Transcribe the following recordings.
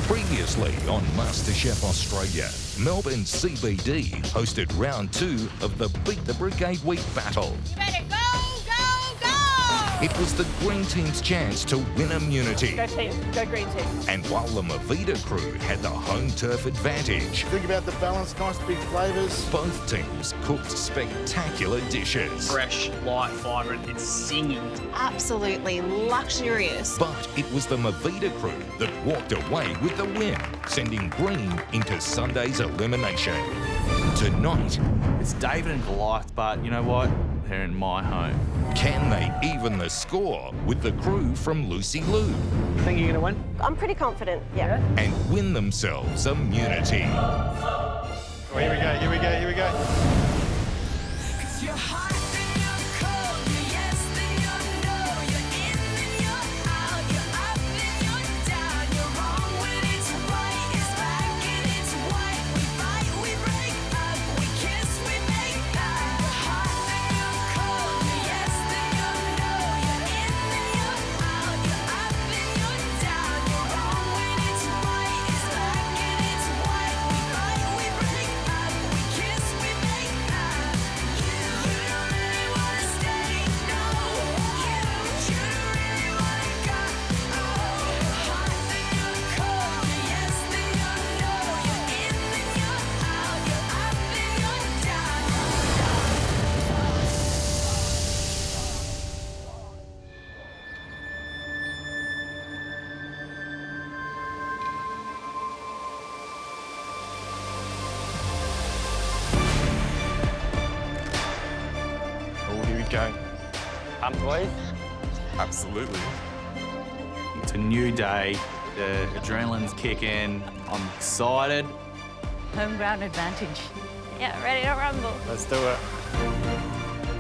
Previously on MasterChef Australia, Melbourne CBD hosted round 2 of the Beat the Brigade Week battle. You better go, go, go! It was the green team's chance to win immunity. Go team, go green team. And while the Movida crew had the home turf advantage, Think about the balance, nice big flavours. both teams cooked spectacular dishes. Fresh, light, vibrant, it's singing. Absolutely luxurious. But it was the Movida crew that walked away with the win, sending Green into Sunday's elimination. Tonight, It's David and Goliath, but you know what? They're in my home. can they even the score with the crew from Lucy Lou Think you're gonna win? I'm pretty confident, yeah. and win themselves immunity? Oh, here we go, here we go, here we go. Oh, here we go. Pumped, boys? Absolutely. It's a new day. The adrenaline's kicking. I'm excited. Home ground advantage. Yeah, ready to rumble. Let's do it.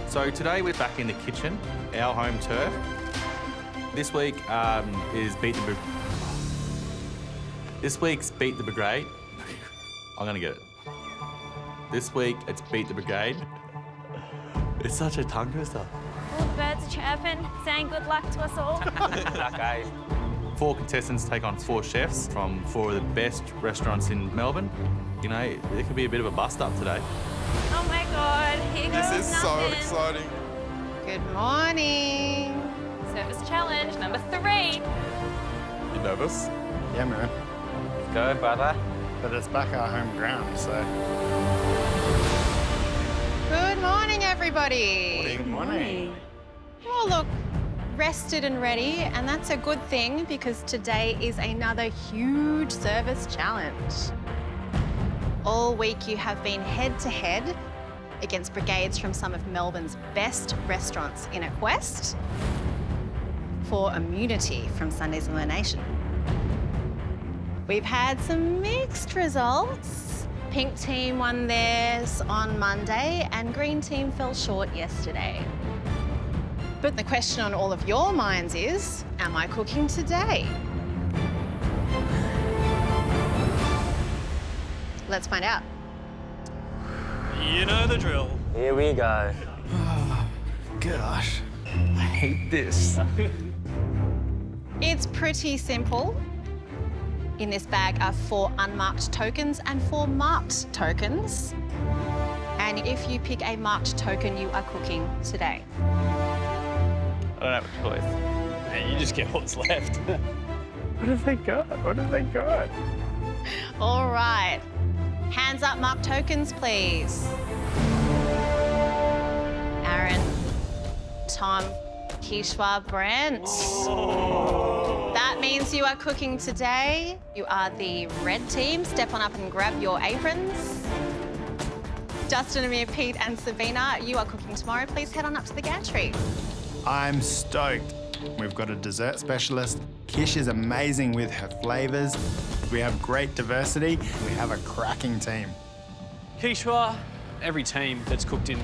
So today we're back in the kitchen, our home turf. This week is Beat the This week's Beat the Brigade. I'm gonna get it. This week it's Beat the Brigade. It's such a tongue twister. All the birds are chirping, saying good luck to us all. Okay. 4 contestants take on 4 chefs from 4 of the best restaurants in Melbourne. You know, it could be a bit of a bust-up today. Oh my God, here goes This is so nothing. exciting. Good morning. Service challenge number 3. You nervous? Yeah, man. Go, brother. But it's back our home ground, so. Good morning, everybody. Good morning. You all look rested and ready, and that's a good thing because today is another huge service challenge. All week you have been head-to-head against brigades from some of Melbourne's best restaurants in a quest for immunity from Sunday's elimination. We've had some mixed results. Pink team won theirs on Monday and green team fell short yesterday. But the question on all of your minds is, am I cooking today? Let's find out. You know the drill. Here we go. Gosh, I hate this. It's pretty simple. In this bag are 4 unmarked tokens and 4 marked tokens. And if you pick a marked token, you are cooking today. I don't have a choice. Man, you just get what's left. What have they got? What have they got? All right. Hands up, marked tokens, please. Aaron, Tom, Kishwa, Brent. That means you are cooking today. You are the red team. Step on up and grab your aprons. Justin, Amir, Pete and Savina, you are cooking tomorrow. Please head on up to the gantry. I'm stoked. We've got a dessert specialist. Kish is amazing with her flavours. We have great diversity. We have a cracking team. Kishwa, every team that's cooked in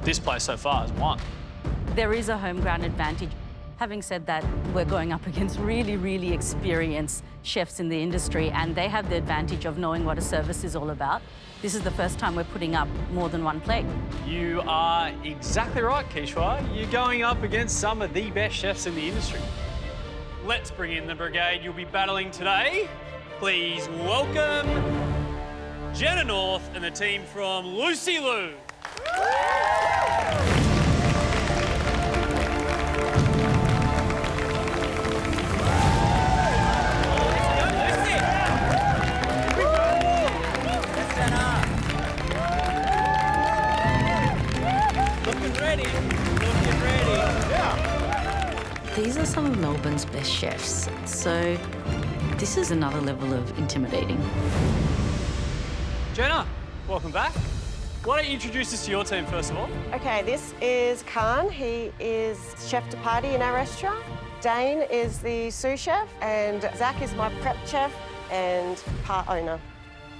this place so far has won. There is a home ground advantage. Having said that, we're going up against really, really experienced chefs in the industry, and they have the advantage of knowing what a service is all about. This is the first time we're putting up more than one plate. You are exactly right, Kishwa. You're going up against some of the best chefs in the industry. Let's bring in the brigade you'll be battling today. please welcome Jenna North and the team from Lucy Lou. These are some of Melbourne's best chefs, so this is another level of intimidating. Jenna, welcome back. Why don't you introduce us to your team first of all? Okay, this is Khan. He is chef de partie in our restaurant. Dane is the sous chef, and Zach is my prep chef and part owner.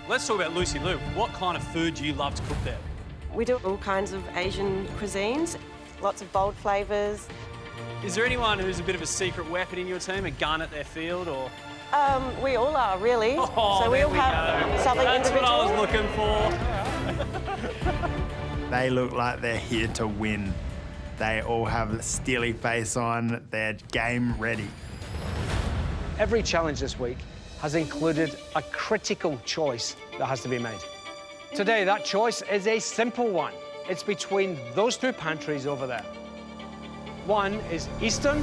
Let's talk about Lucy Lou. What kind of food do you love to cook there? We do all kinds of Asian cuisines, lots of bold flavours. Is there anyone who's a bit of a secret weapon in your team, a gun at their field, or...? We all are, really. Oh, so we all have something That's individual. What I was looking for. They look like they're here to win. They all have a steely face on. They're game ready. Every challenge this week has included a critical choice that has to be made. Today, that choice is a simple one. It's between those two pantries over there. One is Eastern.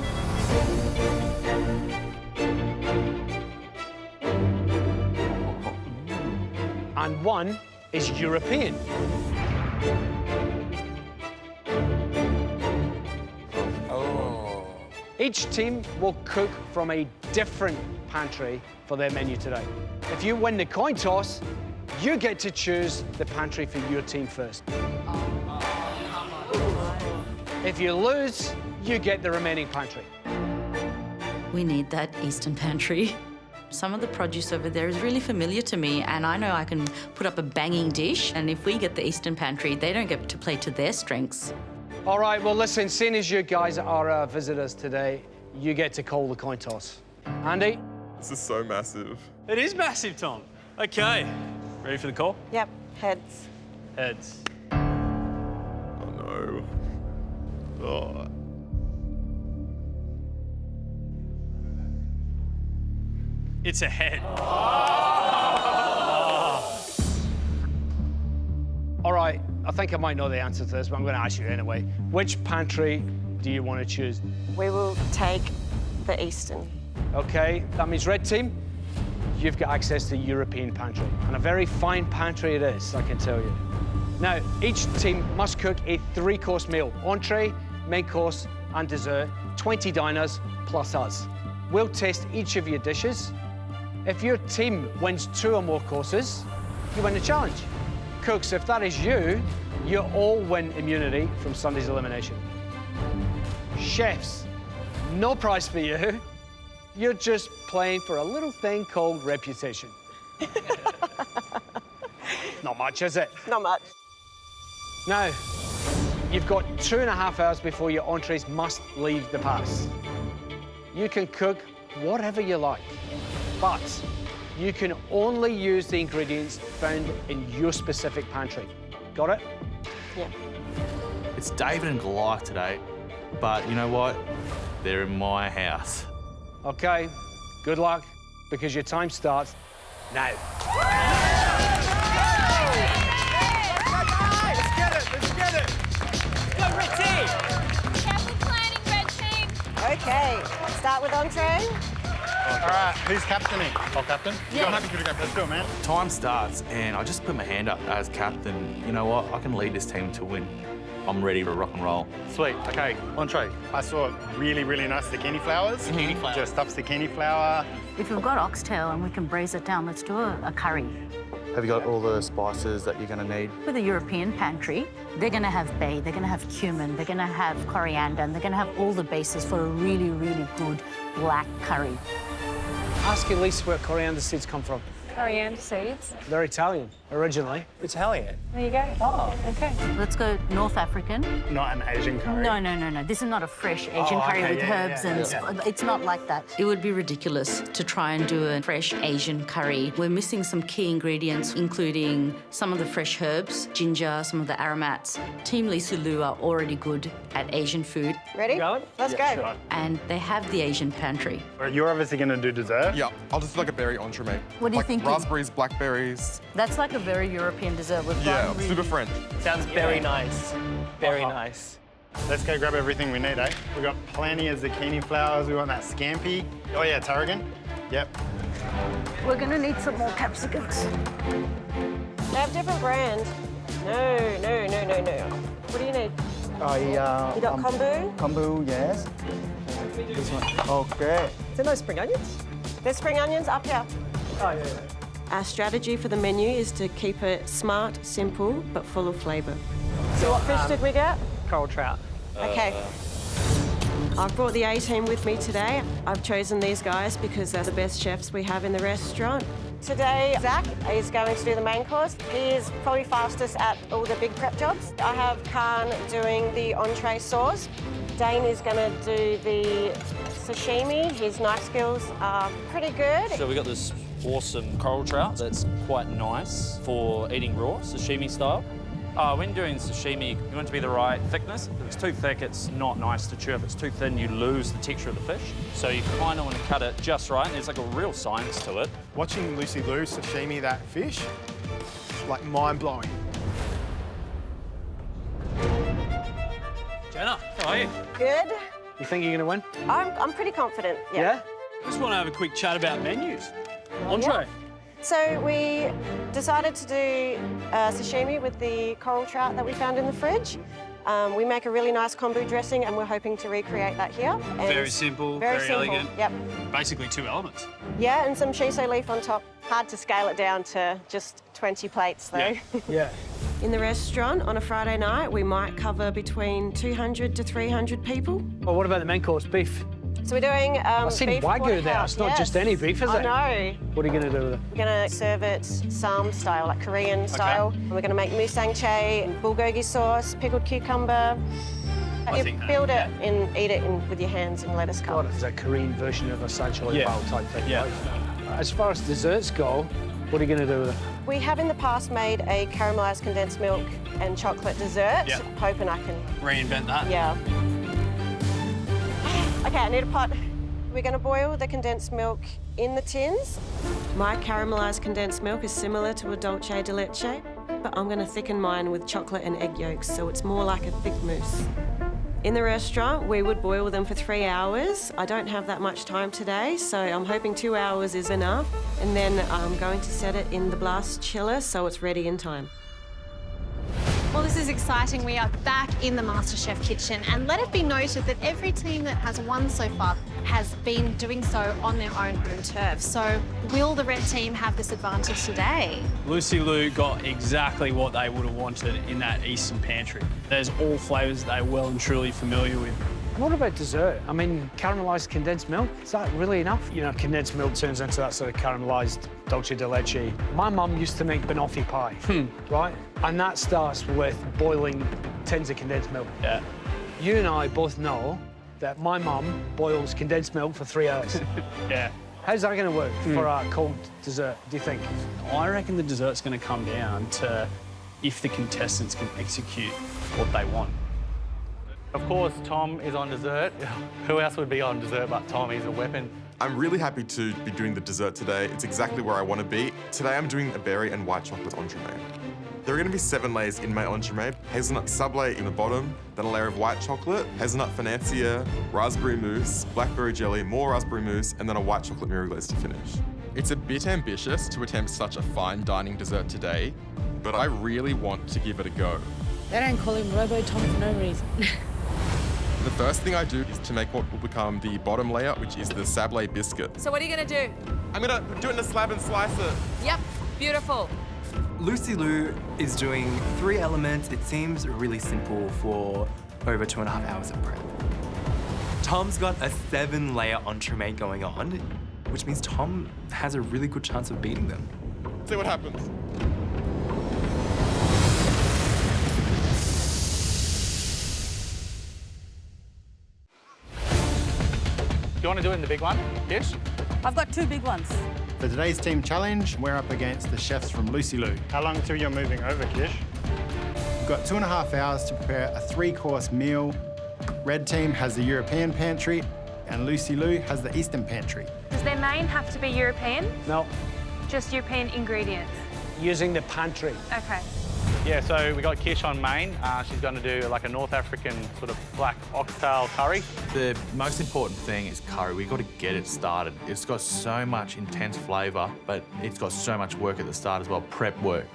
And one is European. Oh. Each team will cook from a different pantry for their menu today. If you win the coin toss, you get to choose the pantry for your team first. If you lose, you get the remaining pantry. We need that Eastern pantry. Some of the produce over there is really familiar to me, and I know I can put up a banging dish, and if we get the Eastern pantry, they don't get to play to their strengths. All right, well, listen, seeing as you guys are visitors today, you get to call the coin toss. Andy? This is so massive. It is massive, Tom. Okay, ready for the call? Yep, heads. Heads. Oh, no. Oh. It's a head. All right, I think I might know the answer to this, but I'm going to ask you anyway. Which pantry do you want to choose? We will take the Eastern. Okay, that means red team, you've got access to European pantry. And a very fine pantry it is, I can tell you. Now, each team must cook a 3-course meal. Entree, main course, and dessert. 20 diners plus us. We'll test each of your dishes. If your team wins 2 or more courses, you win the challenge. Cooks, if that is you, you all win immunity from Sunday's elimination. Chefs, no prize for you. You're just playing for a little thing called reputation. Not much, is it? Not much. Now, you've got 2.5 hours before your entrees must leave the pass. You can cook whatever you like, but you can only use the ingredients found in your specific pantry. Got it? Yeah. It's David and Goliath today, but you know what? They're in my house. Okay, good luck, because your time starts now. Okay, start with entree. All right, who's captaining? I'll captain? Yeah. I'm happy to be captain. Let's do it, man. Time starts, and I just put my hand up as captain. You know what? I can lead this team to win. I'm ready to rock and roll. Sweet. Okay, entree. I saw really, really nice zucchini flowers. Zucchini flowers. Just stuffed zucchini flower. If we've got oxtail and we can braise it down, let's do a curry. Have you got all the spices that you're going to need? With a European pantry, they're going to have bay, they're going to have cumin, they're going to have coriander, and they're going to have all the bases for a really, really good black curry. Ask Elise where coriander seeds come from. Coriander seeds. They're Italian. originally. Italian. There you go. Oh. Okay. Let's go North African. Not an Asian curry. No. This is not a fresh Asian curry okay, with yeah, herbs yeah, and yeah. it's not like that. It would be ridiculous to try and do a fresh Asian curry. We're missing some key ingredients, including some of the fresh herbs, ginger, some of the aromats. Team Lucy Liu are already good at Asian food. Ready? Going? Let's go. Sure. And they have the Asian pantry. You're obviously going to do dessert? Yeah, I'll just do like a berry entremet. What do you like think? Raspberries, blackberries. That's like a very European dessert with Yeah, really... super French. Sounds very nice. Very nice. Let's go grab everything we need, eh? We've got plenty of zucchini flowers. We want that scampi. Oh, yeah, tarragon. Yep. We're going to need some more capsicums. They have different brands. No. What do you need? You got kombu? Kombu, yes. This one. Okay. Is there no spring onions? There's spring onions up here. Oh, yeah. Our strategy for the menu is to keep it smart, simple, but full of flavour. So what fish did we get? Coral trout. Okay. I've brought the A-team with me today. I've chosen these guys because they're the best chefs we have in the restaurant. Today, Zach is going to do the main course. He is probably fastest at all the big prep jobs. I have Khan doing the entree sauce. Dane is going to do the sashimi. His knife skills are pretty good. So we got this awesome coral trout that's quite nice for eating raw, sashimi style. When doing sashimi, you want it to be the right thickness. If it's too thick, it's not nice to chew. If it's too thin, you lose the texture of the fish. So you kind of want to cut it just right. There's like a real science to it. Watching Lucy Liu sashimi that fish, like mind-blowing. Jenna, how are you? Good. You think you're going to win? I'm pretty confident, yeah. Just want to have a quick chat about menus. Entree. So we decided to do sashimi with the coral trout that we found in the fridge. We make a really nice kombu dressing and we're hoping to recreate that here. And Very simple, very simple. elegant. Yep. Basically 2 elements. Yeah, and some shiso leaf on top. Hard to scale it down to just 20 plates though. Yeah. In the restaurant on a Friday night, we might cover between 200 to 300 people. Well, what about the main course, beef? So we're doing I've seen beef Wagyu there. It's not just any beef, is it? I know. What are you going to do with it? We're going to serve it Sam style, like Korean style. And we're going to make musang chae, bulgogi sauce, pickled cucumber. You build it and eat it with your hands in lettuce God, cup. it's a Korean version of a Sancho Yeah. Bao type thing. Yeah. Right? As far as desserts go, what are you going to do with it? We have in the past made a caramelised condensed milk and chocolate dessert. Yeah. Hoping I can... Reinvent that. Yeah. Okay, I need a pot. We're going to boil the condensed milk in the tins. My caramelised condensed milk is similar to a dolce de leche, but I'm going to thicken mine with chocolate and egg yolks, so it's more like a thick mousse. In the restaurant, we would boil them for 3 hours. I don't have that much time today, so I'm hoping 2 hours is enough. And then I'm going to set it in the blast chiller so it's ready in time. Well, this is exciting. We are back in the MasterChef kitchen, and let it be noted that every team that has won so far has been doing so on their own home turf. So will the red team have this advantage today? Lucy Liu got exactly what they would have wanted in that Eastern pantry. There's all flavours they're well and truly familiar with. What about dessert? I mean, caramelised condensed milk, is that really enough? You know, condensed milk turns into that sort of caramelised dolce de leche. My mum used to make banoffee pie, right? And that starts with boiling tins of condensed milk. Yeah. You and I both know that my mum boils condensed milk for 3 hours. Yeah. How's that going to work for our cold dessert, do you think? I reckon the dessert's going to come down to if the contestants can execute what they want. Of course, Tom is on dessert. Who else would be on dessert but Tom? He's a weapon. I'm really happy to be doing the dessert today. It's exactly where I want to be. Today I'm doing a berry and white chocolate entremet. There are going to be 7 layers in my entremet. Hazelnut sublay in the bottom, then a layer of white chocolate, hazelnut financier, raspberry mousse, blackberry jelly, more raspberry mousse, and then a white chocolate mirror glaze to finish. It's a bit ambitious to attempt such a fine dining dessert today, but I really want to give it a go. They don't call him Robo Tom for no reason. The first thing I do is to make what will become the bottom layer, which is the sablé biscuit. So what are you going to do? I'm gonna do it in a slab and slice it. Yep, beautiful. Lucy Liu is doing 3 elements. It seems really simple for over 2.5 hours of prep. Tom's got a 7-layer entremet going on, which means Tom has a really good chance of beating them. See what happens. you want to do it in the big one, Kish? I've got 2 big ones. For today's team challenge, we're up against the chefs from Lucy Lou. How long until you're moving over, Kish? We've got 2.5 hours to prepare a 3-course meal. Red team has the European pantry, and Lucy Lou has the Eastern pantry. Does their main have to be European? No, Just European ingredients? using the pantry. Okay. Yeah, so we got Kish on main. She's going to do like a North African sort of black oxtail curry. The most important thing is curry. We've got to get it started. It's got so much intense flavour, but it's got so much work at the start as well, prep work.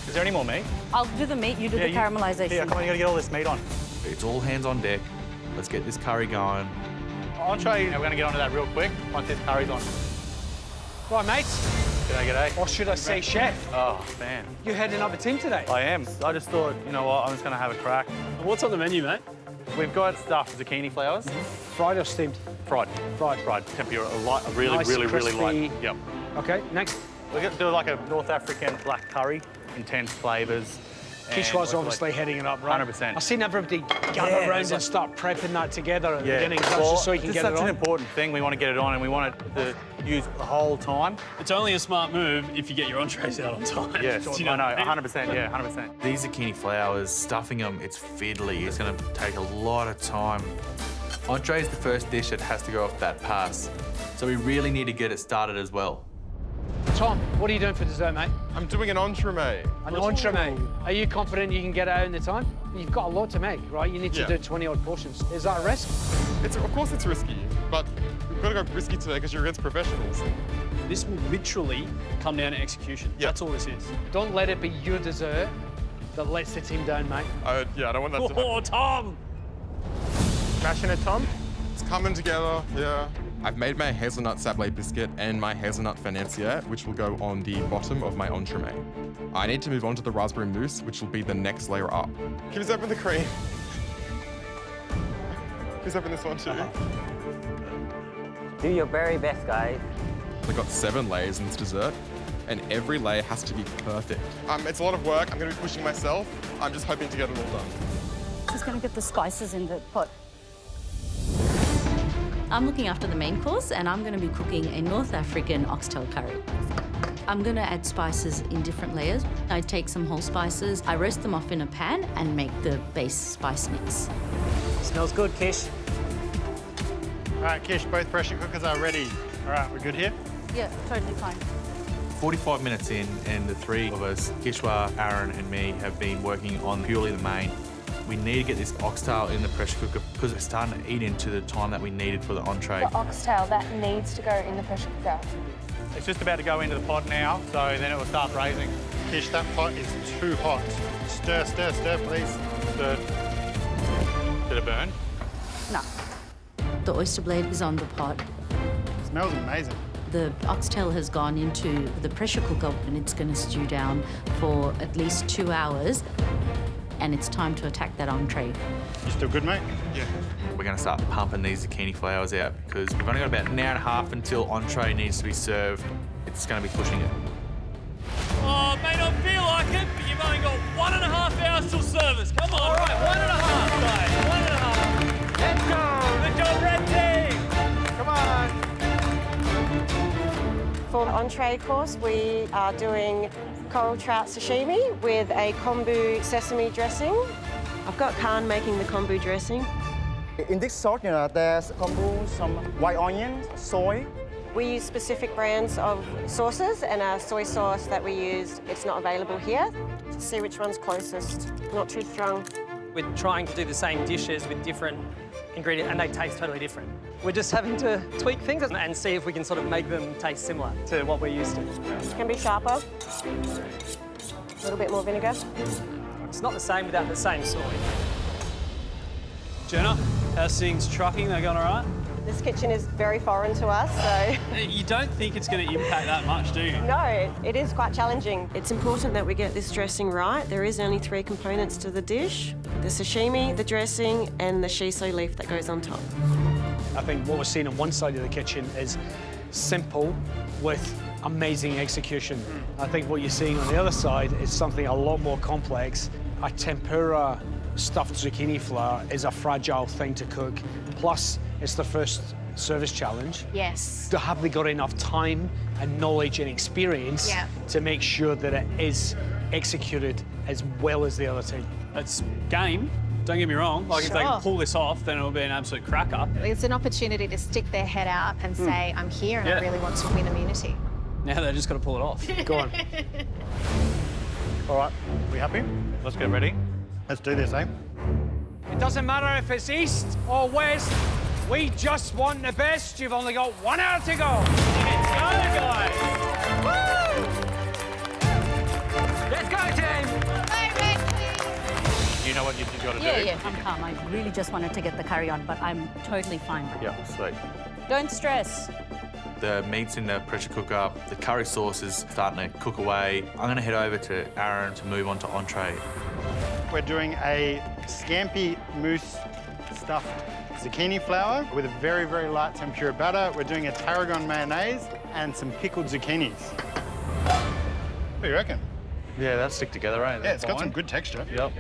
Is there any more meat? I'll do the meat, you do the caramelisation. Yeah, come on, you got to get all this meat on. It's all hands on deck. Let's get this curry going. Entree, we're going to get onto that real quick once this curry's on. Right, mates. G'day, g'day. Or should I say chef? Oh, man. You're heading up a team today? I am. I just thought, you know what, I'm just going to have a crack. What's on the menu, mate? We've got stuffed zucchini flowers. Fried or steamed? Fried. Fried. Fried. Temperature, really, Nice, really crispy. light. Yep. Okay, next. We're going to do like a North African black curry, intense flavours. Kish was obviously heading it up, right? 100%. I've seen everybody gather around and start prepping that together at the beginning, Well, just so you can it's get it such on. an important thing. We want to get it on and we want it to use the whole time. It's only a smart move if you get your entrees out on time. Yes, Do you know I know, what I mean? 100%, yeah, 100%. These zucchini flowers, stuffing them, it's fiddly. It's going to take a lot of time. Entree is the first dish that has to go off that pass. So we really need to get it started as well. Tom, what are you doing for dessert, mate? I'm doing an entremet. An entremet. Are you confident you can get it out in the time? You've got a lot to make, right? You need to do 20-odd portions. Is that a risk? Of course it's risky, but we've got to go risky today because you're against professionals. This will literally come down to execution. Yep. That's all this is. Don't let it be your dessert that lets the team down, mate. Yeah, I don't want that to Oh, Tom! Smashing it, Tom? It's coming together, yeah. I've made my hazelnut sablé biscuit and my hazelnut financier, which will go on the bottom of my entremet. I need to move on to the raspberry mousse, which will be the next layer up. Can you open the cream? Please open this one too. Do your very best, guys. We've got 7 layers in this dessert, and every layer has to be perfect. It's a lot of work. I'm going to be pushing myself. I'm just hoping to get it all done. Just going to get the spices in the pot. I'm looking after the main course and I'm going to be cooking a North African oxtail curry. I'm going to add spices in different layers. I take some whole spices, I roast them off in a pan and make the base spice mix. Smells good, Kish. All right, Kish, both pressure cookers are ready. All right, we're good here? Yeah, totally fine. 45 minutes in and the 3 of us, Kishwa, Aaron and me, have been working on purely the main. We need to get this oxtail in the pressure cooker because it's starting to eat into the time that we needed for the entree. The oxtail, that needs to go in the pressure cooker. It's just about to go into the pot now, so then it will start braising. Kish, that pot is too hot. Stir, stir, stir, please. Stir. Did it burn? No. The oyster blade is on the pot. Smells amazing. The oxtail has gone into the pressure cooker and it's going to stew down for at least 2 hours. And it's time to attack that entree. You still good, mate? Yeah. We're going to start pumping these zucchini flowers out because we've only got about an hour and a half until entree needs to be served. It's going to be pushing it. Oh, it may not feel like it, but you've only got 1.5 hours till service. Come on. All right, 1.5, guys. 1.5. Let's go. Good job, red team. Come on. For the entree course, we are doing coral trout sashimi with a kombu sesame dressing. I've got Khan making the kombu dressing. In this sauce, there's kombu, some white onions, soy. We use specific brands of sauces, and our soy sauce that we used, it's not available here. To see which one's closest, not too strong. We're trying to do the same dishes with different ingredients, and they taste totally different. We're just having to tweak things and see if we can sort of make them taste similar to what we're used to. It can be sharper. A little bit more vinegar. It's not the same without the same soy. Jenna, how's things trucking? They going all right? This kitchen is very foreign to us, so... You don't think it's going to impact that much, do you? No, it is quite challenging. It's important that we get this dressing right. There is only 3 components to the dish. The sashimi, the dressing, and the shiso leaf that goes on top. I think what we're seeing on one side of the kitchen is simple with amazing execution. I think what you're seeing on the other side is something a lot more complex. A tempura stuffed zucchini flower is a fragile thing to cook. Plus, it's the first service challenge. Yes. Have they got enough time and knowledge and experience to make sure that it is executed as well as the other team? It's game. Don't get me wrong. Like, if they can pull this off, then it'll be an absolute cracker. It's an opportunity to stick their head out and say, I'm here and I really want to win immunity. Now they've just got to pull it off. Go on. All right, we happy? Let's get ready. Let's do this, eh? It doesn't matter if it's east or west. We just want the best. You've only got 1 hour to go. Let's go, guys. Woo! Let's go, team. You know what you've got to do? Yeah, I'm calm. I really just wanted to get the curry on, but I'm totally fine. Yeah, sweet. Don't stress. The meat's in the pressure cooker. The curry sauce is starting to cook away. I'm going to head over to Aaron to move on to entree. We're doing a scampi mousse stuffed zucchini flour with a very, very light temperature of batter. We're doing a tarragon mayonnaise and some pickled zucchinis. What do you reckon? Yeah, that'll stick together, right? Yeah, it's got some good texture. Yep.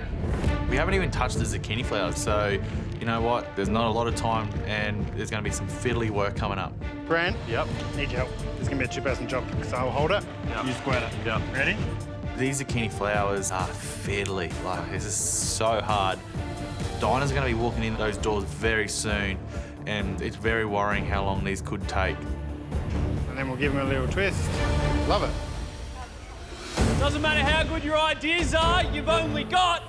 We haven't even touched the zucchini flour, so you know what? There's not a lot of time, and there's going to be some fiddly work coming up. Brent? Yep. Need your help. This is going to be a two-person job, so I'll hold it. Yep. You squirt it. Yep. Ready? These zucchini flowers are fiddly. Like, this is so hard. Dinah's going to be walking in those doors very soon, and it's very worrying how long these could take. And then we'll give them a little twist. Love it. Doesn't matter how good your ideas are, you've only got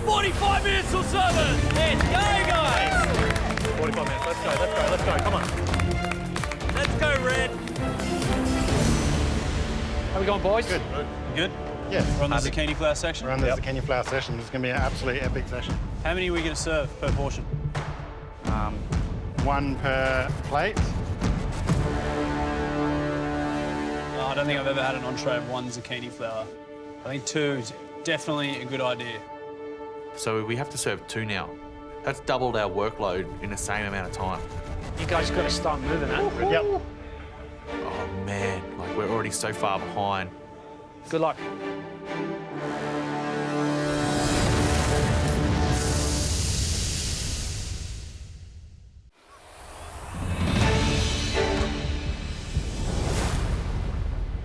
45 minutes till service. Let's go, guys. 45 minutes. Let's go. Come on. Let's go, Red. How we going, boys? Good. Good? Yes. We're on the zucchini flour section? We're on the zucchini flour session. It's going to be an absolutely epic session. How many are we going to serve per portion? 1 per plate. I don't think I've ever had an entree of 1 zucchini flour. I think 2 is definitely a good idea. So we have to serve 2 now. That's doubled our workload in the same amount of time. You guys got to start moving, huh? Yep. Oh, man. Like, we're already so far behind. Good luck.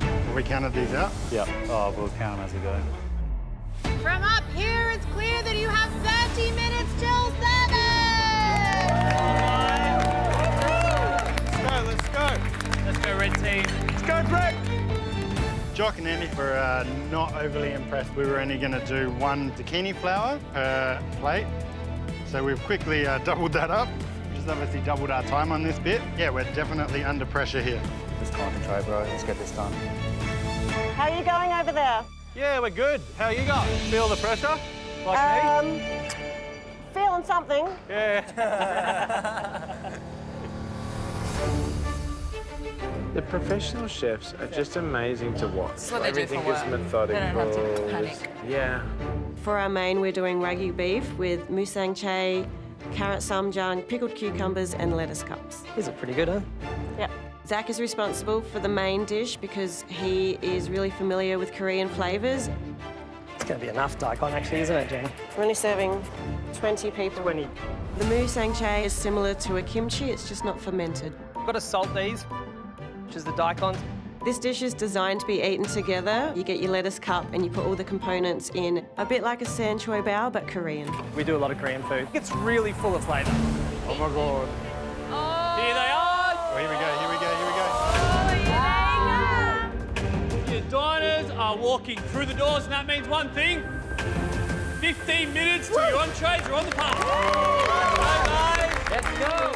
Have we counted these out? Yep. Oh, we'll count them as we go. From up here, it's clear that you have 30 minutes till service! Let's go. Let's go, Red team. Let's go, Brett. Jock and Andy were not overly impressed. We were only going to do 1 zucchini flour per plate. So we've quickly doubled that up, which has obviously doubled our time on this bit. Yeah, we're definitely under pressure here. Just concentrate, bro. Let's get this done. How are you going over there? Yeah, we're good. How you going? Feel the pressure? Like me? Feeling something. Yeah. The professional chefs are just amazing to watch. That's what they do Everything for is work. methodical. They don't have to panic. Yeah. For our main, we're doing Wagyu beef with musang chai, carrot samjang, pickled cucumbers, and lettuce cups. These are pretty good, huh? Yep. Zach is responsible for the main dish because he is really familiar with Korean flavours. It's going to be enough daikon, actually, isn't it, Jen? We're only serving 20 people. 20. The musang chai is similar to a kimchi, it's just not fermented. We've got to salt these, which is the daikons. This dish is designed to be eaten together. You get your lettuce cup and you put all the components in, a bit like a san choi bao, but Korean. We do a lot of Korean food. It's really full of flavour. Oh my God. Here they are. Oh, here we go. Your diners are walking through the doors, and that means one thing. 15 minutes till your entrees are on the path. Let's go.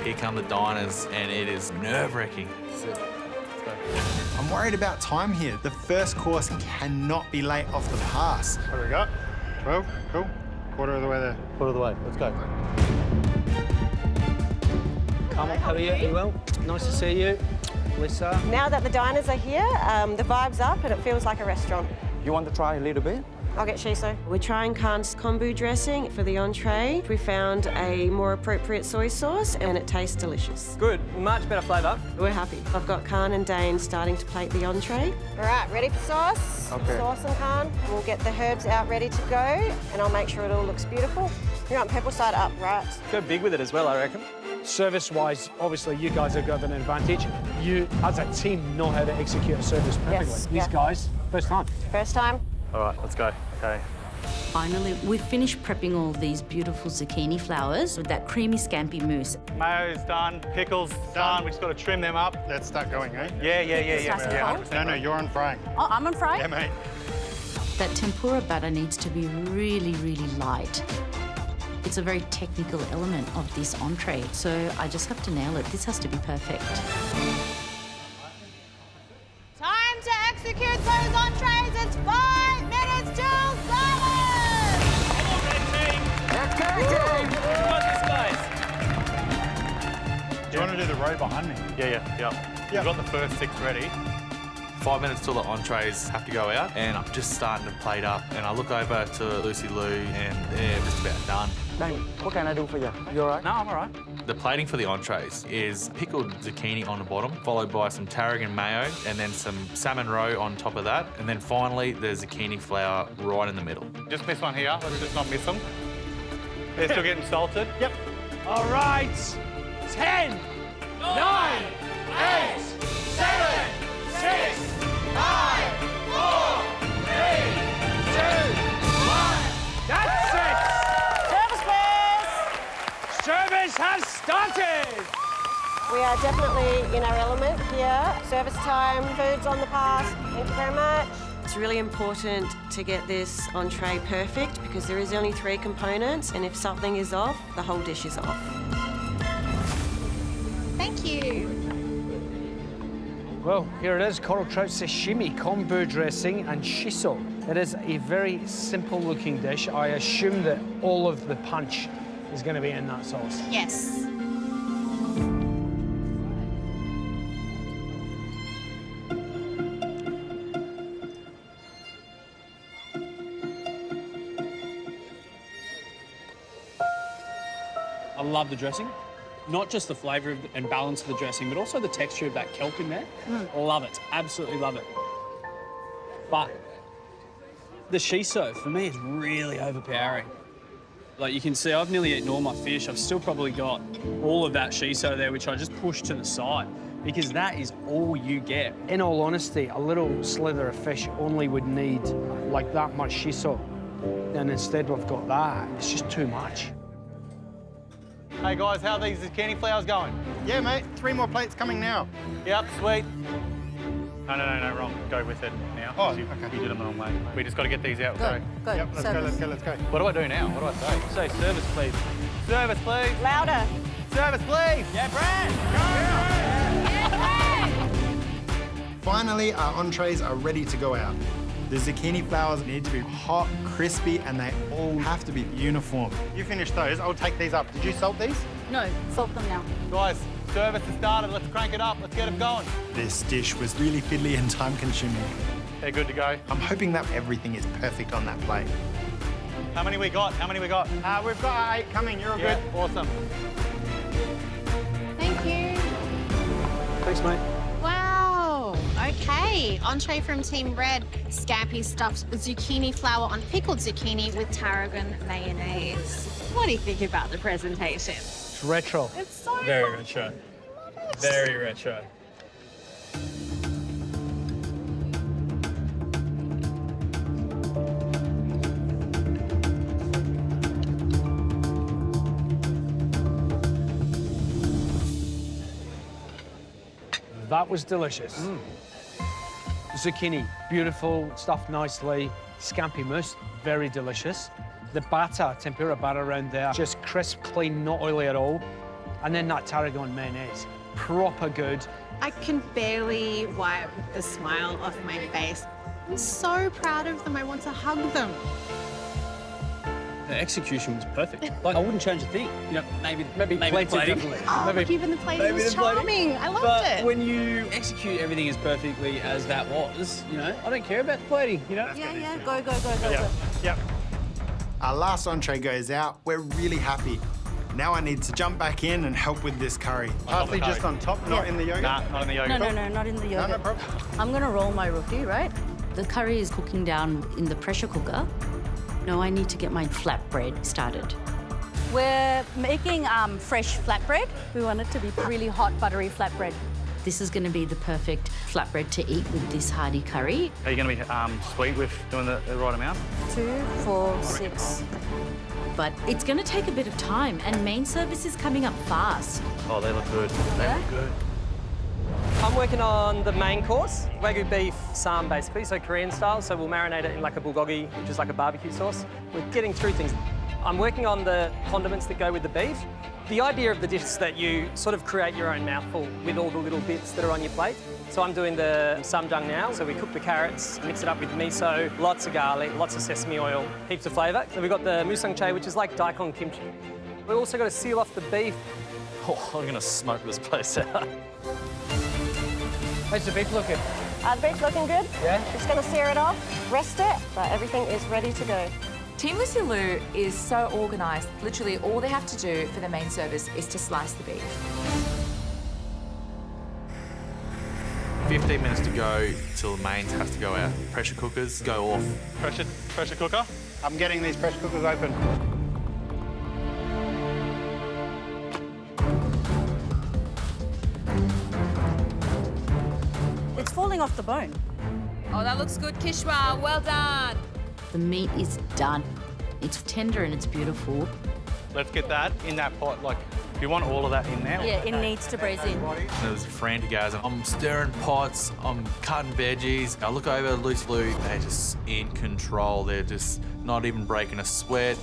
Here come the diners, and it is nerve-wracking. I'm worried about time here. The first course cannot be late off the pass. What do we got? 12? Cool. Quarter of the way there. Quarter of the way. Let's go. Carmel, how are you? You well? Nice to see you. Lisa. Now that the diners are here, the vibe's up and it feels like a restaurant. You want to try a little bit? I'll get shiso. We're trying Khan's kombu dressing for the entree. We found a more appropriate soy sauce and it tastes delicious. Good, much better flavour. We're happy. I've got Khan and Dane starting to plate the entree. All right, ready for sauce? Okay. Sauce and Khan. We'll get the herbs out ready to go and I'll make sure it all looks beautiful. You want pepper cider up, right? Go big with it as well, I reckon. Service-wise, obviously, you guys have got an advantage. You, as a team, know how to execute a service perfectly. Yes, These guys, first time. First time. All right, let's go. Okay. Finally, we've finished prepping all these beautiful zucchini flowers with that creamy scampi mousse. Mayo's done, pickles done. We just got to trim them up. Let's start going, eh? Yeah. No, you're on frying. Oh, I'm on fry? Yeah, mate. That tempura batter needs to be really, really light. It's a very technical element of this entree, so I just have to nail it. This has to be perfect. Time to execute those entrees. It's 5 minutes till service. Do you want to do the row behind me? Yeah. We've got the first 6 ready. 5 minutes till the entrees have to go out, and I'm just starting to plate up. And I look over to Lucy Lou, and they're just about done. Dang, what can I do for you? You all right? No, I'm all right. The plating for the entrees is pickled zucchini on the bottom, followed by some tarragon mayo, and then some salmon roe on top of that. And then finally, the zucchini flour right in the middle. Just miss one here. Let's just not miss them. They're still getting salted. Yep. All right. 10, 9, 8, 7, 6, 5, 4, 3, 2, 1. That's it. Service has started! We are definitely in our element here. Service time, food's on the pass. Thank you very much. It's really important to get this entree perfect because there is only 3 components, and if something is off, the whole dish is off. Thank you. Well, here it is, coral trout sashimi, kombu dressing and shiso. It is a very simple-looking dish. I assume that all of the punch is going to be in that sauce. Yes. I love the dressing. Not just the flavour and balance of the dressing, but also the texture of that kelp in there. Love it. Absolutely love it. But the shiso, for me, is really overpowering. Like you can see, I've nearly eaten all my fish. I've still probably got all of that shiso there, which I just pushed to the side because that is all you get. In all honesty, a little slither of fish only would need like that much shiso. And instead we've got that. It's just too much. Hey guys, how are these zucchini flowers going? Yeah, mate. 3 more plates coming now. Yep, sweet. No, wrong. Go with it now. Oh, you, okay. You did them the wrong way. We just got to get these out. Go. Yep, let's go. What do I do now? What do I say? Say service, please. Service, please. Louder. Service, please. Yeah, Brad! Finally, our entrees are ready to go out. The zucchini flowers need to be hot, crispy, and they all have to be uniform. You finish those, I'll take these up. Did you salt these? No, salt them now. Guys, service has started. Let's crank it up. Let's get it going. This dish was really fiddly and time-consuming. They're good to go. I'm hoping that everything is perfect on that plate. How many we got? We've got 8 coming. You're all good. Awesome. Thank you. Thanks, mate. Wow. Okay. Entree from Team Red. Scampi stuffed zucchini flour on pickled zucchini with tarragon mayonnaise. What do you think about the presentation? It's retro. It's so Very retro. Very retro. That was delicious. Zucchini, beautiful, stuffed nicely. Scampi mousse, very delicious. The batter, tempura batter around there, just crisp, clean, not oily at all. And then that tarragon mayonnaise, proper good. I can barely wipe the smile off my face. I'm so proud of them. I want to hug them. The execution was perfect. Like, I wouldn't change a thing. You know, maybe plates the are plating. differently. Oh, Maybe- even the plating was the plating. charming. I loved But it. when you execute everything as perfectly as that was, you know, I don't care about the plating, you know? Yeah, go. Yep. Our last entree goes out. We're really happy. Now I need to jump back in and help with this curry. Parsley just on top, not in the yogurt? Nah, not in the yogurt. No, not in the yogurt. No problem. I'm gonna roll my roti, right? The curry is cooking down in the pressure cooker. No, I need to get my flatbread started. We're making fresh flatbread. We want it to be really hot, buttery flatbread. This is going to be the perfect flatbread to eat with this hearty curry. Are you going to be sweet with doing the right amount? 2, 4, 6. But it's going to take a bit of time, and main service is coming up fast. Oh, they look good. They look good. I'm working on the main course, Wagyu beef Sam basically, so Korean style. So we'll marinate it in like a bulgogi, which is like a barbecue sauce. We're getting through things. I'm working on the condiments that go with the beef. The idea of the dish is that you sort of create your own mouthful with all the little bits that are on your plate. So I'm doing the samjang now. So we cook the carrots, mix it up with miso, lots of garlic, lots of sesame oil, heaps of flavour. So we've got the musangchae, which is like daikon kimchi. We've also got to seal off the beef. Oh, I'm going to smoke this place out. How's the beef looking? The beef's looking good. Yeah? Just going to sear it off, rest it, but everything is ready to go. Team Lucy Lou is so organised. Literally all they have to do for the main service is to slice the beef. 15 minutes to go till the mains has to go out. Pressure cookers go off. Pressure cooker. I'm getting these pressure cookers open. It's falling off the bone. Oh, that looks good, Kishwa. Well done. The meat is done. It's tender and it's beautiful. Let's get that in that pot. Like, do you want all of that in there? Yeah, it needs to braise in. There's frantic as I'm stirring pots, I'm cutting veggies. I look over at Lucy Lou, they're just in control. They're just not even breaking a sweat.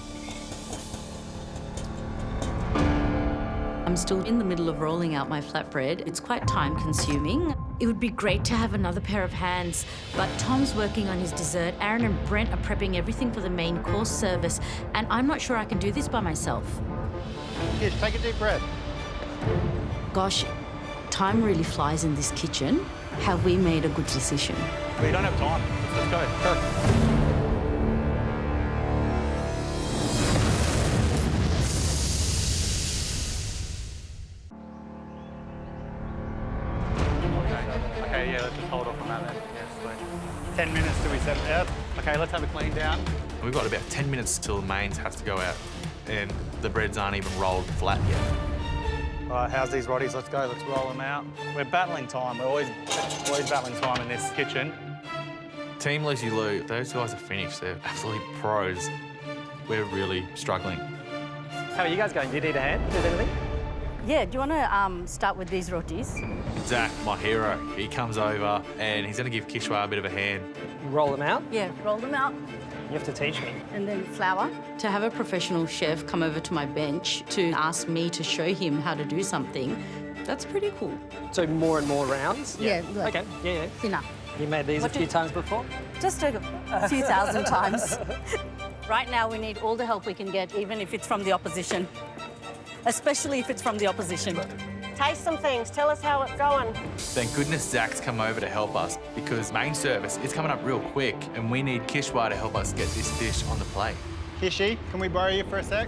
I'm still in the middle of rolling out my flatbread. It's quite time consuming. It would be great to have another pair of hands, but Tom's working on his dessert. Aaron and Brent are prepping everything for the main course service, and I'm not sure I can do this by myself. Kish, take a deep breath. Gosh, time really flies in this kitchen. Have we made a good decision? We don't have time. Let's go. Okay, yeah, let's just hold off on that then. Yes, 10 minutes till we set it out. Okay, let's have a clean down. We've got about 10 minutes till the mains has to go out, and the breads aren't even rolled flat yet. All right, how's these roddies? Let's go, let's roll them out. We're battling time. We're always battling time in this kitchen. Team Lucy Lou, those guys are finished. They're absolutely pros. We're really struggling. How are you guys going? Do you need a hand with anything? Yeah, do you want to start with these rotis? Zach, my hero, he comes over and he's going to give Kishwa a bit of a hand. Roll them out? Yeah, roll them out. You have to teach me. And then flour. To have a professional chef come over to my bench to ask me to show him how to do something, that's pretty cool. So more and more rounds? Yeah. Okay, yeah. Thinner. You made these a few times before? Just a few thousand times. Right now, we need all the help we can get, even if it's from the opposition. Especially if it's from the opposition. Taste some things. Tell us how it's going. Thank goodness Zach's come over to help us because main service is coming up real quick and we need Kishwa to help us get this dish on the plate. Kishi, can we borrow you for a sec?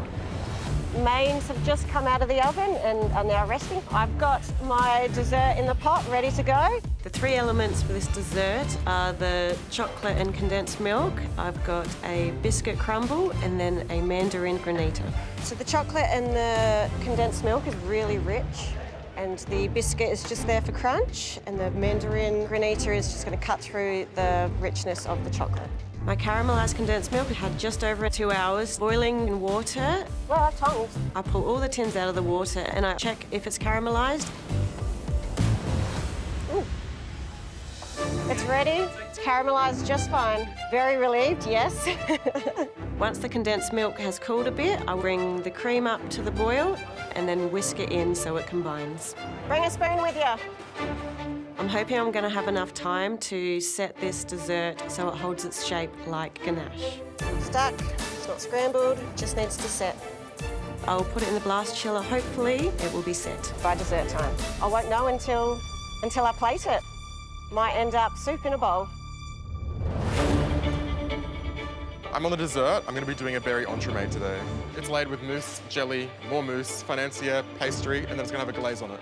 Mains have just come out of the oven and are now resting. I've got my dessert in the pot ready to go. The three elements for this dessert are the chocolate and condensed milk. I've got a biscuit crumble and then a mandarin granita. So the chocolate and the condensed milk is really rich, and the biscuit is just there for crunch, and the mandarin granita is just going to cut through the richness of the chocolate. My caramelised condensed milk had just over 2 hours boiling in water. Well, tongs. I pull all the tins out of the water and I check if it's caramelised. Ooh. It's ready. It's caramelised just fine. Very relieved, yes. Once the condensed milk has cooled a bit, I'll bring the cream up to the boil and then whisk it in so it combines. Bring a spoon with you. I'm hoping I'm going to have enough time to set this dessert so it holds its shape like ganache. Stuck, it's not scrambled, just needs to set. I'll put it in the blast chiller. Hopefully it will be set by dessert time. I won't know until I plate it. Might end up soup in a bowl. I'm on the dessert. I'm going to be doing a berry entremet today. It's laid with mousse, jelly, more mousse, financier, pastry, and then it's going to have a glaze on it.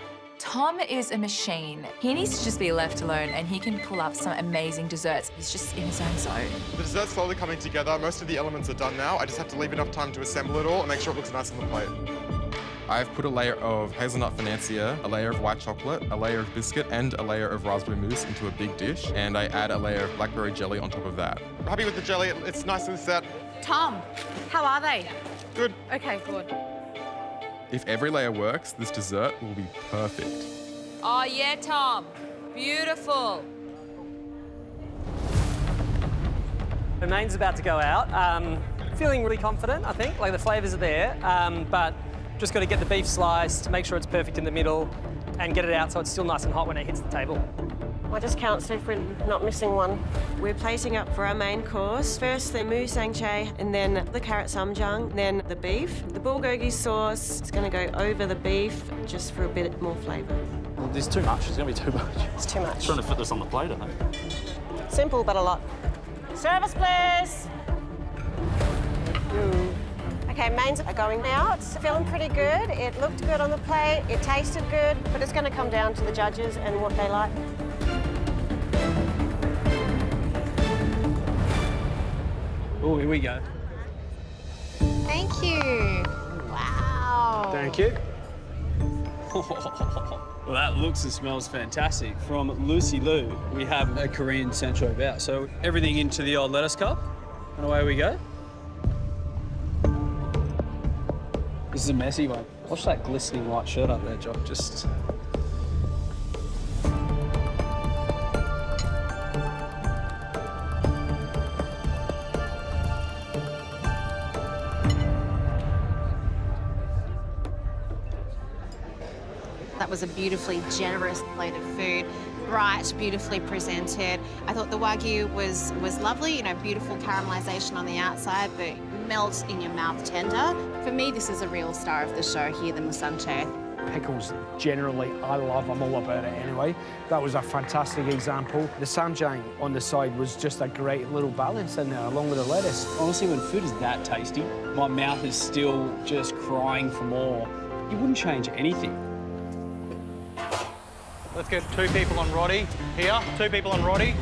Tom is a machine. He needs to just be left alone and he can pull up some amazing desserts. He's just in his own zone. The dessert's slowly coming together. Most of the elements are done now. I just have to leave enough time to assemble it all and make sure it looks nice on the plate. I've put a layer of hazelnut financier, a layer of white chocolate, a layer of biscuit, and a layer of raspberry mousse into a big dish, and I add a layer of blackberry jelly on top of that. I'm happy with the jelly. It's nicely set. Tom, how are they? Good. Okay, good. If every layer works, this dessert will be perfect. Oh yeah, Tom. Beautiful. The main's about to go out. Feeling really confident, I think. Like the flavours are there, but just got to get the beef sliced, make sure it's perfect in the middle, and get it out so it's still nice and hot when it hits the table. I just count, see if we're not missing one. We're plating up for our main course. First the mou sangchai, and then the carrot samjang, then the beef. The bulgogi sauce is going to go over the beef just for a bit more flavour. Well, there's too much. There's going to be too much. It's too much. Trying to fit this on the plate, I think. Simple, but a lot. Service, please. Okay, mains are going out. Feeling pretty good. It looked good on the plate. It tasted good, but it's going to come down to the judges and what they like. Oh, here we go. Thank you. Wow. Thank you. Well, that looks and smells fantastic. From Lucy Liu, we have a Korean sancho bao. So everything into the old lettuce cup, and away we go. This is a messy one. Watch that glistening white shirt up there, Jock. Just... That was a beautifully generous plate of food, bright, beautifully presented. I thought the Wagyu was lovely, you know, beautiful caramelisation on the outside, but melts in your mouth tender. For me, this is a real star of the show here, the musanche. Pickles, generally, I love. I'm all about it anyway. That was a fantastic example. The samjang on the side was just a great little balance in there, along with the lettuce. Honestly, when food is that tasty, my mouth is still just crying for more. You wouldn't change anything. Let's get 2 people on Roddy here, 2 people on Roddy.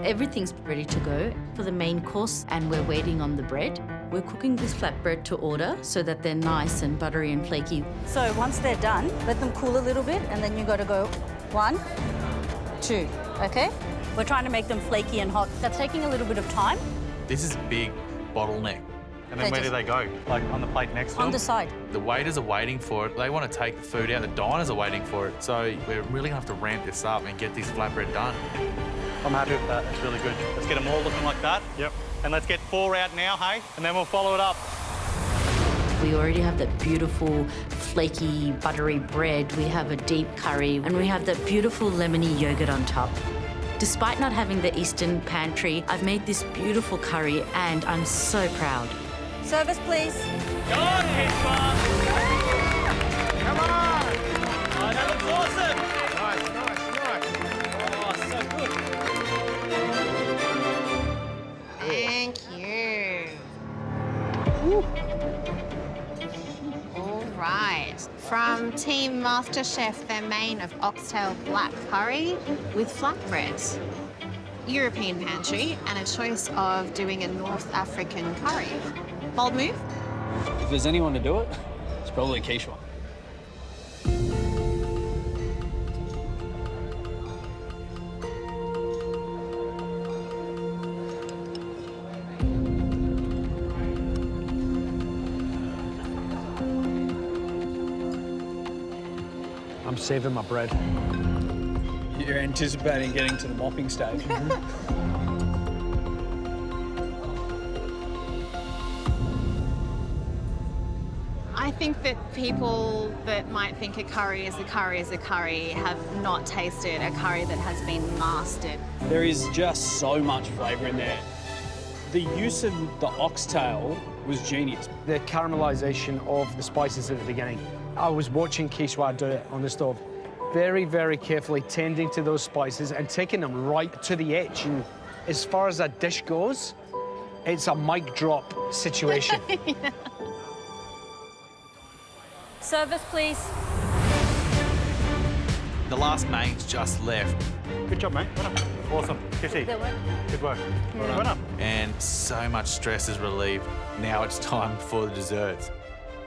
Everything's ready to go for the main course, and we're waiting on the bread. We're cooking this flatbread to order so that they're nice and buttery and flaky. So once they're done, let them cool a little bit, and then you got to go 1, 2, okay? We're trying to make them flaky and hot. That's taking a little bit of time. This is a big bottleneck. And then where do they go? Like on the plate next to them? On the side. The waiters are waiting for it. They want to take the food out. The diners are waiting for it. So we're really going to have to ramp this up and get this flatbread done. I'm happy with that. It's really good. Let's get them all looking like that. Yep. And let's get 4 out now, hey? And then we'll follow it up. We already have that beautiful, flaky, buttery bread. We have a deep curry, and we have that beautiful lemony yogurt on top. Despite not having the Eastern pantry, I've made this beautiful curry, and I'm so proud. Service, please. Go on, Hitchcock! Come on! Oh, that looks awesome! Nice, nice, nice. Oh, so good. Thank you. All right. From Team MasterChef, their main of oxtail black curry with flatbread. European pantry, and a choice of doing a North African curry. Bold move? If there's anyone to do it, it's probably Quichua. I'm saving my bread. You're anticipating getting to the mopping stage. I think that people that might think a curry is a curry is a curry have not tasted a curry that has been mastered. There is just so much flavour in there. The use of the oxtail was genius. The caramelisation of the spices at the beginning. I was watching Quichua do it on the stove. Very, very carefully tending to those spices and taking them right to the edge. As far as that dish goes, it's a mic drop situation. Yeah. Service, please. The last main's just left. Good job, mate. Well done. Awesome. Kitty. Good work. Well done. And so much stress is relieved. Now it's time for the desserts.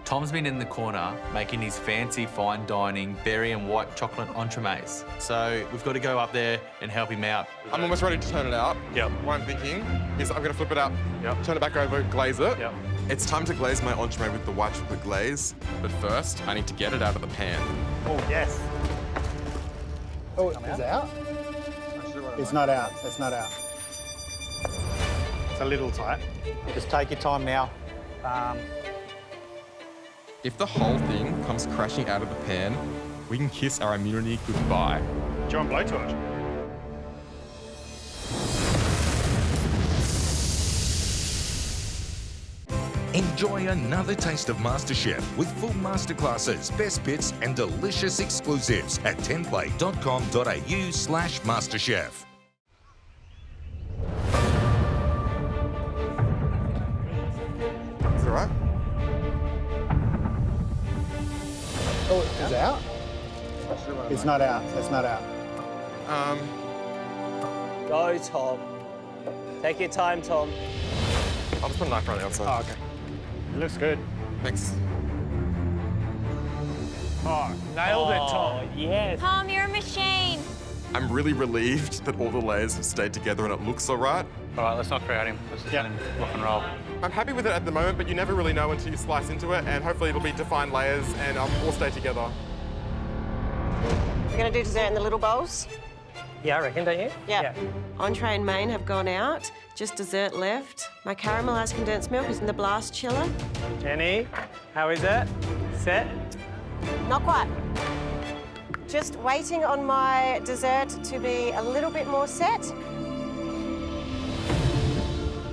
Tom's been in the corner making his fancy fine dining berry and white chocolate entremets. So we've got to go up there and help him out. I'm almost ready to turn it out. Yep. What I'm thinking is I'm going to flip it out, turn it back over, glaze it. Yep. It's time to glaze my entremet with the white chocolate glaze. But first, I need to get it out of the pan. Oh, yes. Oh, is it out? It's not out. It's not out. It's a little tight. Just take your time now. If the whole thing comes crashing out of the pan, we can kiss our immunity goodbye. Do you want blowtorch? Enjoy another taste of MasterChef with full masterclasses, best bits and delicious exclusives at tenplay.com.au/MasterChef. Is it right? Oh, is it out? It's not out. It's not out. Go, Tom. Take your time, Tom. I'll just put a knife right outside. Oh, okay. It looks good. Thanks. Oh, nailed it, Tom. Yes. Tom, you're a machine. I'm really relieved that all the layers have stayed together and it looks all right. All right, let's not crowd him. Let's just let him rock and roll. I'm happy with it at the moment, but you never really know until you slice into it, and hopefully it'll be defined layers and all stay together. We're going to do dessert in the little bowls. Yeah, I reckon, don't you? Yeah. Entree and main have gone out. Just dessert left. My caramelised condensed milk is in the blast chiller. Jenny, how is it? Set? Not quite. Just waiting on my dessert to be a little bit more set.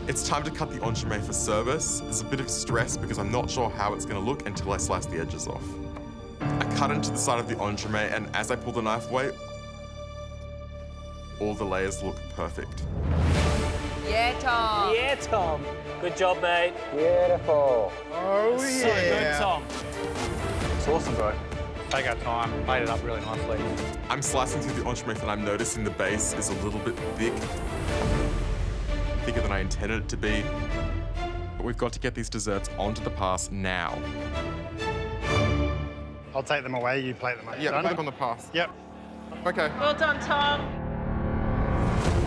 It's time to cut the entremet for service. There's a bit of stress because I'm not sure how it's going to look until I slice the edges off. I cut into the side of the entremet, and as I pull the knife away, all the layers look perfect. Yeah, Tom. Yeah, Tom. Good job, mate. Beautiful. Oh, So good, Tom. It's awesome, bro. Take our time, made it up really nicely. I'm slicing through the entremet and I'm noticing the base is a little bit thick. Thicker than I intended it to be. But we've got to get these desserts onto the pass now. I'll take them away, you plate them up. Yeah, plate them on the pass. Yep. Okay. Well done, Tom.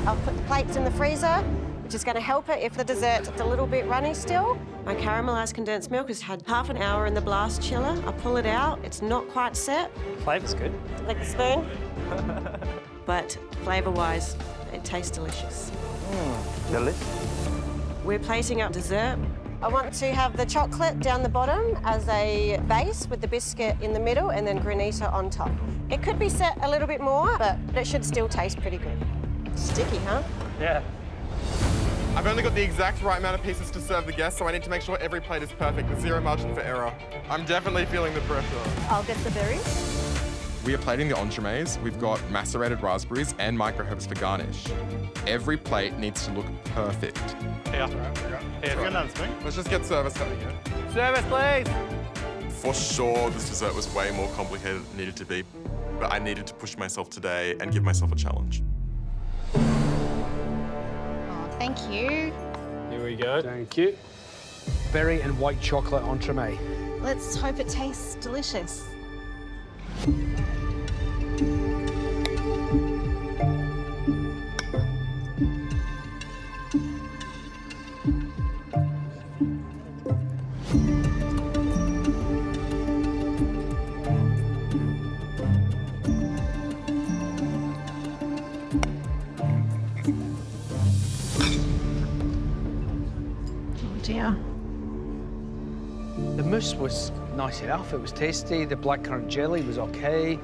I'll put the plates in the freezer, which is going to help it if the dessert's a little bit runny still. My caramelised condensed milk has had half an hour in the blast chiller. I pull it out. It's not quite set. Flavour's good. Like the spoon. But flavour-wise, it tastes delicious. Delicious. We're plating out dessert. I want to have the chocolate down the bottom as a base with the biscuit in the middle and then granita on top. It could be set a little bit more, but it should still taste pretty good. Sticky, huh? Yeah. I've only got the exact right amount of pieces to serve the guests, so I need to make sure every plate is perfect with zero margin for error. I'm definitely feeling the pressure. I'll get the berries. We are plating the entremets. We've got macerated raspberries and micro herbs for garnish. Every plate needs to look perfect. Yeah. Let's just get service going. Service, please. For sure, this dessert was way more complicated than it needed to be, but I needed to push myself today and give myself a challenge. Oh, thank you. Here we go. Thank you. Berry and white chocolate entremet. Let's hope it tastes delicious. Oh dear. The mousse was nice enough. It was tasty. The blackcurrant jelly was okay.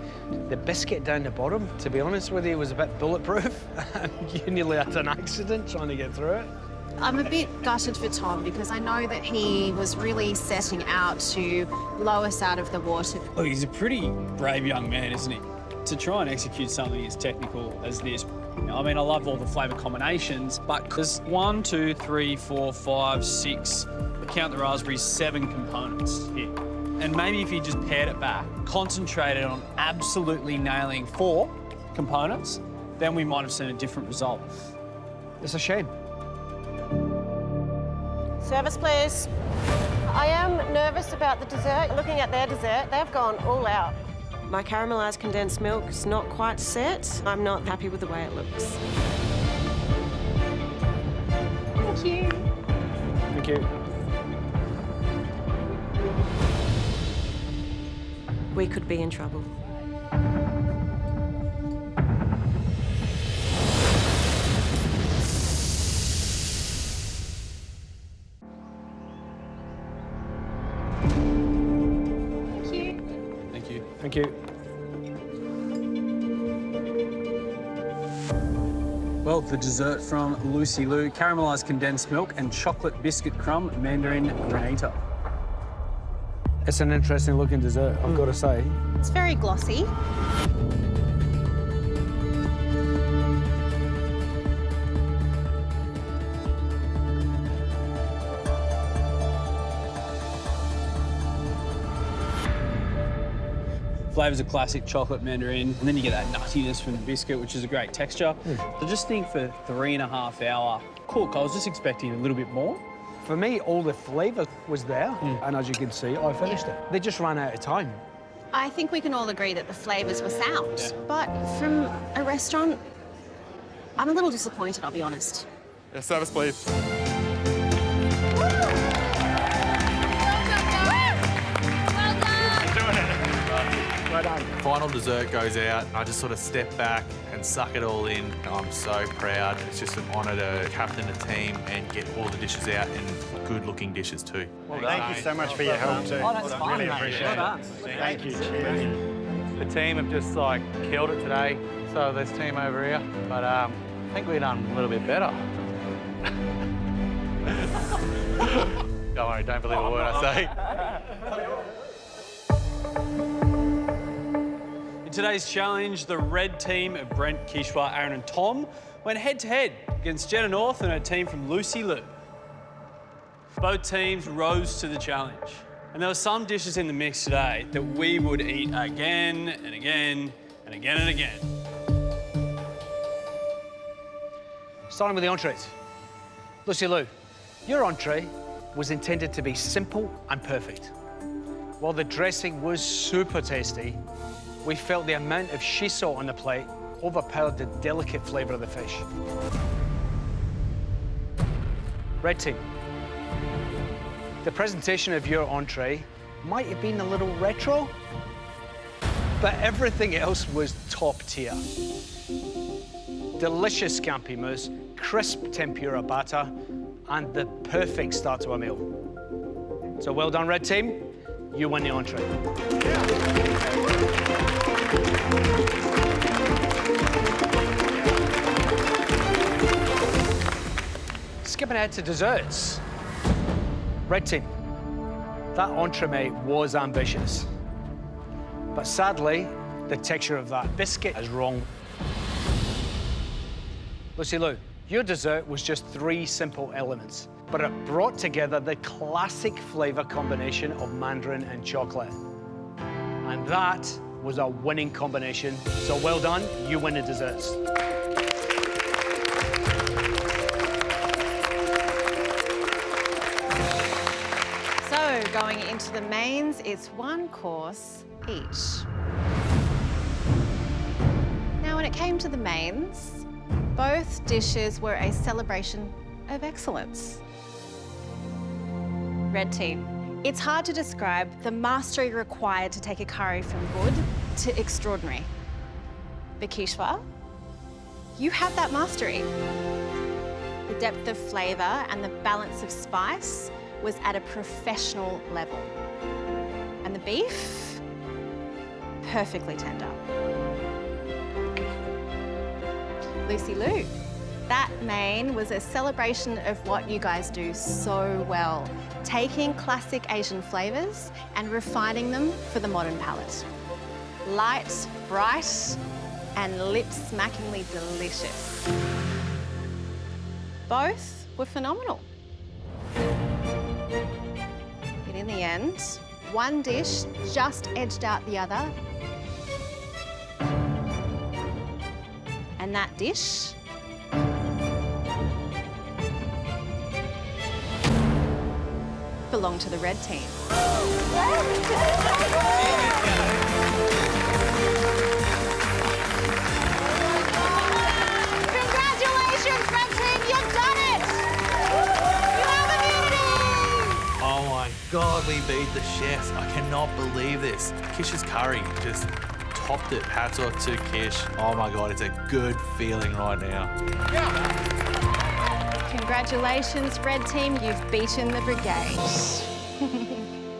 The biscuit down the bottom, to be honest with you, was a bit bulletproof. You nearly had an accident trying to get through it. I'm a bit gutted for Tom because I know that he was really setting out to blow us out of the water. Look, he's a pretty brave young man, isn't he? To try and execute something as technical as this. I mean, I love all the flavour combinations, but there's 1, 2, 3, 4, 5, 6, count the raspberries, 7 components here. And maybe if you just pared it back, concentrated on absolutely nailing 4 components, then we might have seen a different result. It's a shame. Service, please. I am nervous about the dessert. Looking at their dessert, they've gone all out. My caramelised condensed milk is not quite set. I'm not happy with the way it looks. Thank you. Thank you. We could be in trouble. Thank you. Thank you. Well, the dessert from Lucy Lou, caramelised condensed milk and chocolate biscuit crumb mandarin granita. It's an interesting looking dessert, I've got to say. It's very glossy. Flavours of classic chocolate mandarin, and then you get that nuttiness from the biscuit, which is a great texture. So just think for 3.5 hour cook, I was just expecting a little bit more. For me, all the flavour was there, and as you can see, I finished it. They just ran out of time. I think we can all agree that the flavours were sound, but from a restaurant, I'm a little disappointed, I'll be honest. Yeah, service, please. Well done. Final dessert goes out, and I just sort of step back and suck it all in. I'm so proud. It's just an honour to captain a team and get all the dishes out, and good-looking dishes too. Thank you so much for your help too. Oh, that's fine, Really mate. appreciate Well it. done. Thank you. Cheers. The team have just like killed it today. So this team over here, but I think we've done a little bit better. Don't worry, don't believe a word I say. In today's challenge, the red team of Brent, Kishwa, Aaron and Tom went head-to-head against Jenna North and her team from Lucy Lou. Both teams rose to the challenge. And there were some dishes in the mix today that we would eat again and again and again and again. Starting with the entrees. Lucy Lou, your entree was intended to be simple and perfect. While the dressing was super tasty, we felt the amount of shiso on the plate overpowered the delicate flavour of the fish. Red team. The presentation of your entree might have been a little retro, but everything else was top tier. Delicious scampi mousse, crisp tempura batter, and the perfect start to a meal. So well done, red team. You win the entree. Skipping ahead to desserts. Red team, that entremet was ambitious. But sadly, the texture of that biscuit is wrong. Lucy Lou, your dessert was just 3 simple elements, but it brought together the classic flavour combination of mandarin and chocolate. And that was a winning combination. So well done, you win the desserts. So going into the mains, it's 1 course each. Now, when it came to the mains, both dishes were a celebration of excellence. Red team. It's hard to describe the mastery required to take a curry from good to extraordinary. But Kishwa, you have that mastery. The depth of flavour and the balance of spice was at a professional level. And the beef, perfectly tender. Lucy Lou, that main was a celebration of what you guys do so well, taking classic Asian flavours and refining them for the modern palate. Light, bright, and lip-smackingly delicious. Both were phenomenal. But in the end, one dish just edged out the other. And that dish belonged to the red team. Congratulations, red team, you've done it! You have immunity! Oh my God, we beat the chefs. I cannot believe this. Kish's curry just topped it. Hats off to Kish. Oh my God, it's a good feeling right now. Congratulations, red team, you've beaten the brigade.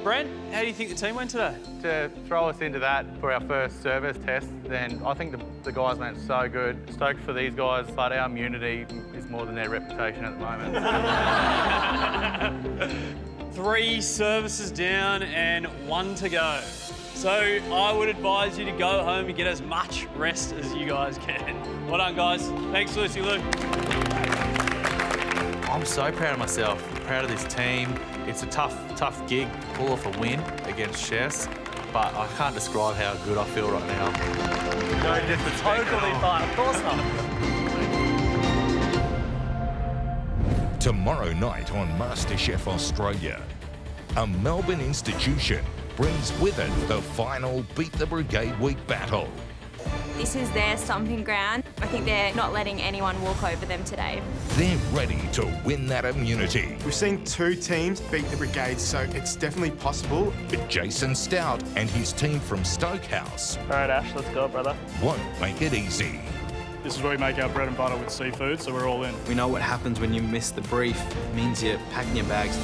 Brent, how do you think the team went today? To throw us into that for our first service test, then I think the guys went so good. Stoked for these guys, but our immunity is more than their reputation at the moment. 3 services down and 1 to go. So I would advise you to go home and get as much rest as you guys can. Well done, guys. Thanks, Lucy Lou. I'm so proud of myself, proud of this team. It's a tough gig to pull off a win against chefs, but I can't describe how good I feel right now. No disrespect. Totally fine, of course not. Tomorrow night on MasterChef Australia, a Melbourne institution brings with it the final Beat the Brigade Week battle. This is their stomping ground. I think they're not letting anyone walk over them today. They're ready to win that immunity. We've seen 2 teams beat the Brigade, so it's definitely possible. But Jason Stout and his team from Stokehouse All right, Ash, let's go, brother. won't make it easy. This is where we make our bread and butter with seafood, so we're all in. We know what happens when you miss the brief. It means you're packing your bags.